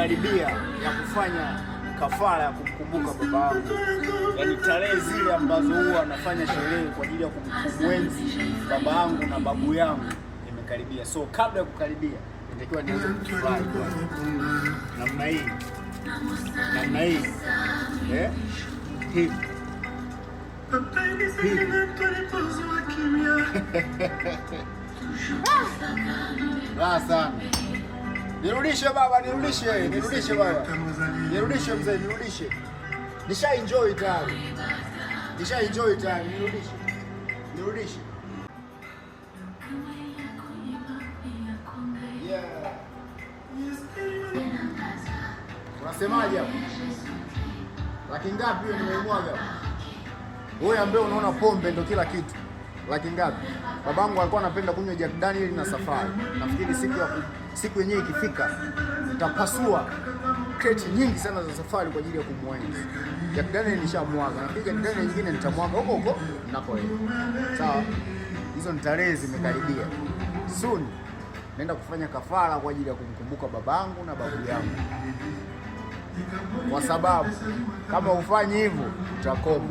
nimekaribia ya kufanya kafara ya kumkumbuka baba yangu, yaani tarehe zile ambazo huwa anafanya sherehe kwa ajili ya kumwenzi baba yangu na babu yangu nimekaribia. So kabla ya kukaribia nitakiwa nianze kufurahi namna hii hivi. Sana. Nirudishe baba, nirudishe baba. Nirudishe mzee, nirudishe. Nisha enjoy tayari, nirudishe. Yeah. Unasemaje hapo? Laki ngapi hiyo nimeimwaga? Wewe ambaye unaona pombe ndio kila kitu. Laki ngapi? Babangu alikuwa anapenda kunywa Jack Daniel na Safari. Nafikiri siku yenyewe ikifika nitapasua crate nyingi sana za Safari kwa ajili ya kumwenzi. Jack Daniel nishamwaga. Nafikiri Jack Daniel nyingine nitamwaga huko ninapoenda. Sawa? Hizo ni tarehe zimekaribia. Soon naenda kufanya kafara kwa ajili ya kumkumbuka babangu na babu yangu. Kwa sababu kama ufanyi hivyo utakoma.